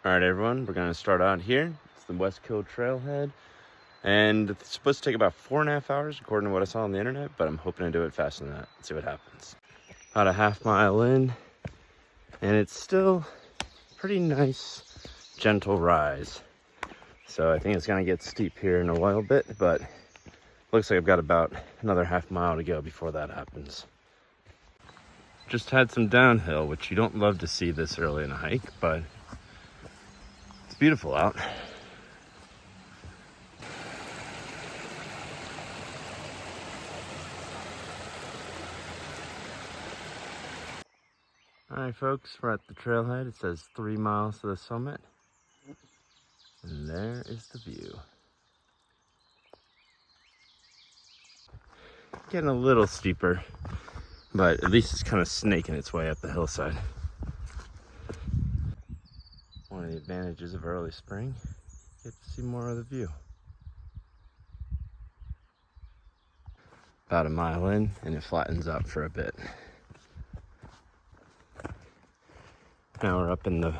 All right, everyone, we're gonna start out here. It's the West Kill Trailhead, and it's supposed to take about 4.5 hours according to what I saw on the internet, but I'm hoping to do it faster than that. Let's see what happens. About a half mile in, and it's still pretty nice, gentle rise. So I think it's gonna get steep here in a little bit, but looks like I've got about another half mile to go before that happens. Just had some downhill, which you don't love to see this early in a hike, but it's beautiful out. All right, folks, we're at the trailhead. It says 3 miles to the summit, and there is the view. Getting a little steeper, but at least it's kind of snaking its way up the hillside. One of the advantages of early spring, you get to see more of the view. About a mile in, and it flattens out for a bit. Now we're up in the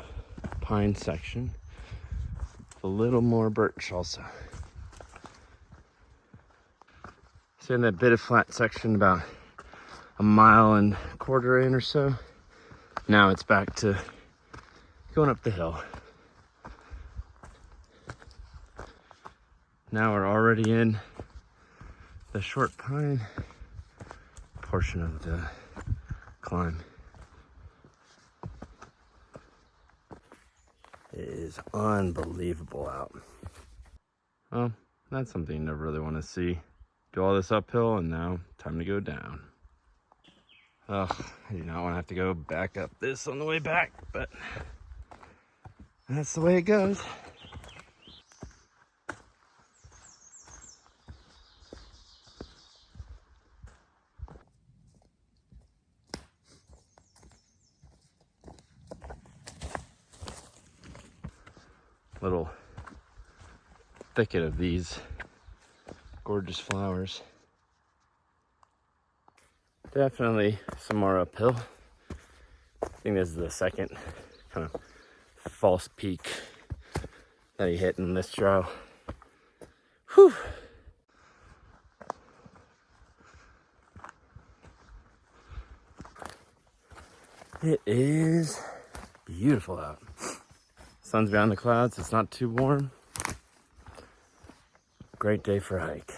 pine section. A little more birch also. So in that bit of flat section, about a mile and a quarter in or so, now it's back to going up the hill. Now we're already in the short pine portion of the climb. It is unbelievable out. Well, that's something you never really want to see. Do all this uphill, and now time to go down. Ugh, I do not want to have to go back up this on the way back, but that's the way it goes. Little thicket of these gorgeous flowers. Definitely some more uphill. I think this is the second kind of false peak that he hit in this trail. Whew. It is beautiful out. Sun's behind the clouds, it's not too warm. Great day for a hike.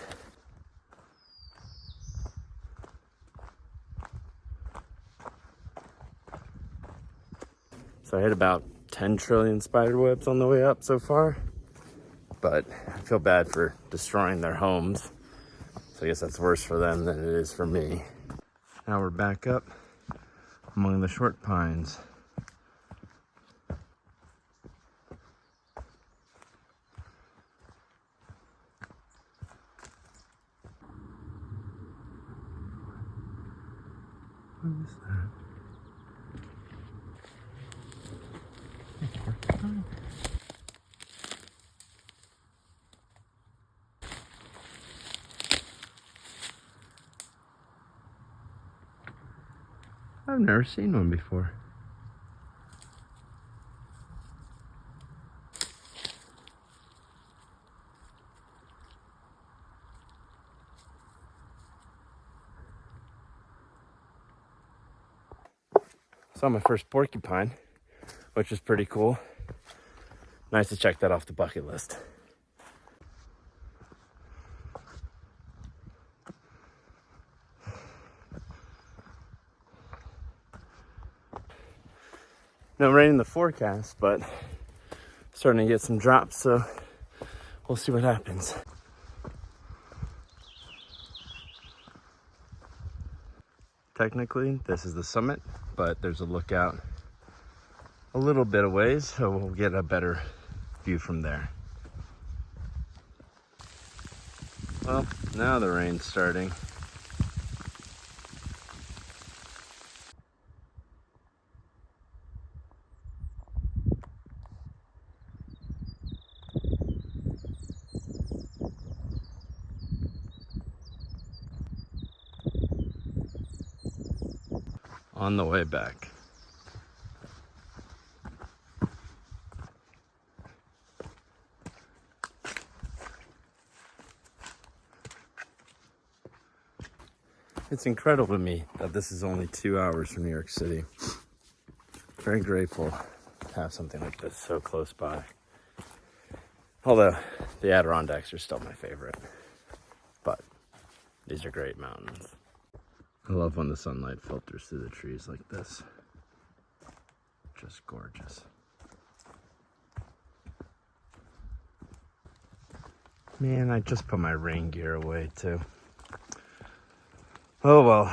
So I hit about 10 trillion spider webs on the way up so far, but I feel bad for destroying their homes. So I guess that's worse for them than it is for me. Now we're back up among the short pines. What is that? I've never seen one before. Saw my first porcupine, which was pretty cool. Nice to check that off the bucket list. No rain in the forecast, but starting to get some drops, so we'll see what happens. Technically, this is the summit, but there's a lookout a little bit of ways, so we'll get a better view from there. Well, now the rain's starting. On the way back. It's incredible to me that this is only 2 hours from New York City. Very grateful to have something like this so close by. Although the Adirondacks are still my favorite, but these are great mountains. I love when the sunlight filters through the trees like this. Just gorgeous. Man, I just put my rain gear away too. Oh well.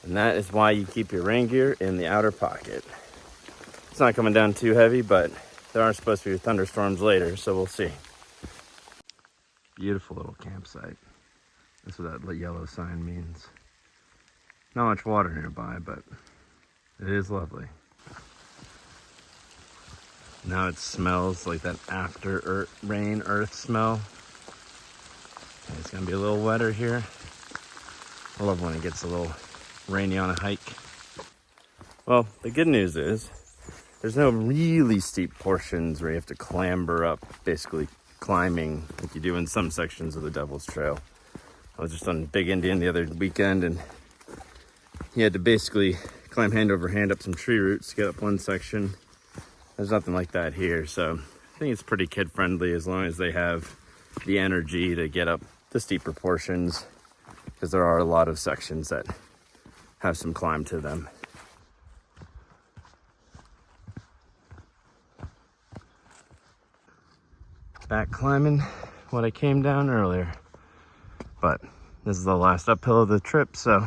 And that is why you keep your rain gear in the outer pocket. It's not coming down too heavy, but there are supposed to be thunderstorms later, so we'll see. Beautiful little campsite. That's what that yellow sign means. Not much water nearby, but it is lovely. Now it smells like that after rain earth smell. It's gonna be a little wetter here. I love when it gets a little rainy on a hike. Well, the good news is there's no really steep portions where you have to clamber up, basically climbing like you do in some sections of the Devil's Trail. I was just on Big Indian the other weekend, and you had to basically climb hand over hand up some tree roots to get up one section. There's nothing like that here, so I think it's pretty kid friendly as long as they have the energy to get up the steeper portions, because there are a lot of sections that have some climb to them. Back climbing what I came down earlier, but this is the last uphill of the trip, so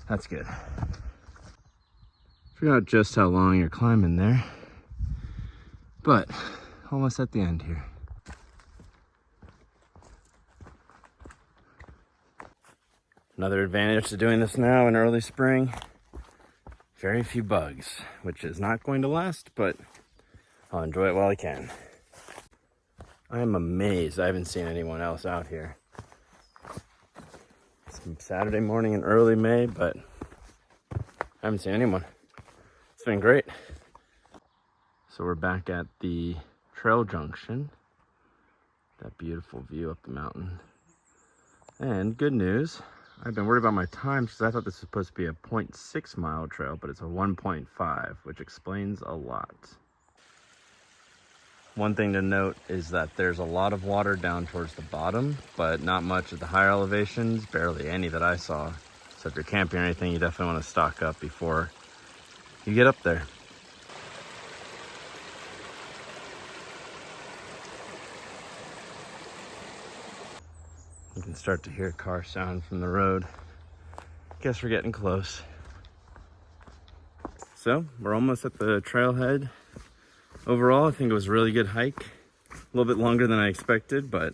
that's good. Forgot just how long you're climbing there, but almost at the end here. Another advantage to doing this now in early spring, very few bugs, which is not going to last, but I'll enjoy it while I can. I am amazed I haven't seen anyone else out here. It's Saturday morning in early May, but I haven't seen anyone. It's been great. So we're back at the trail junction. That beautiful view up the mountain. And good news, I've been worried about my time because I thought this was supposed to be a 0.6 mile trail, but it's a 1.5, which explains a lot. One thing to note is that there's a lot of water down towards the bottom, but not much at the higher elevations, barely any that I saw. So if you're camping or anything, you definitely want to stock up before you get up there. You can start to hear car sound from the road. Guess we're getting close. So we're almost at the trailhead. Overall, I think it was a really good hike. A little bit longer than I expected, but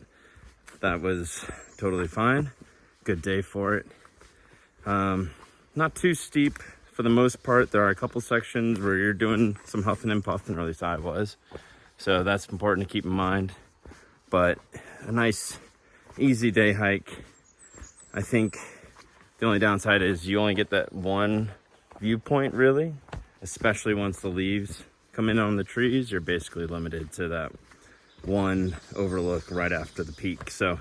that was totally fine. Good day for it. Not too steep for the most part. There are a couple sections where you're doing some huffing and puffing, or at least I was. So that's important to keep in mind. But a nice, easy day hike. I think the only downside is you only get that one viewpoint, really, especially once the leaves come in on the trees. You're basically limited to that one overlook right after the peak. So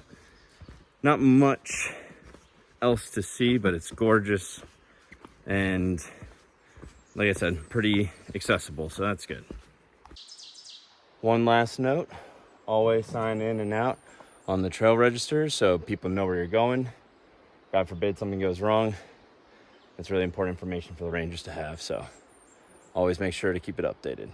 not much else to see, but it's gorgeous and, like I said, pretty accessible, so that's good. One last note, always sign in and out on the trail register so people know where you're going. God forbid something goes wrong. It's really important information for the rangers to have, so always make sure to keep it updated.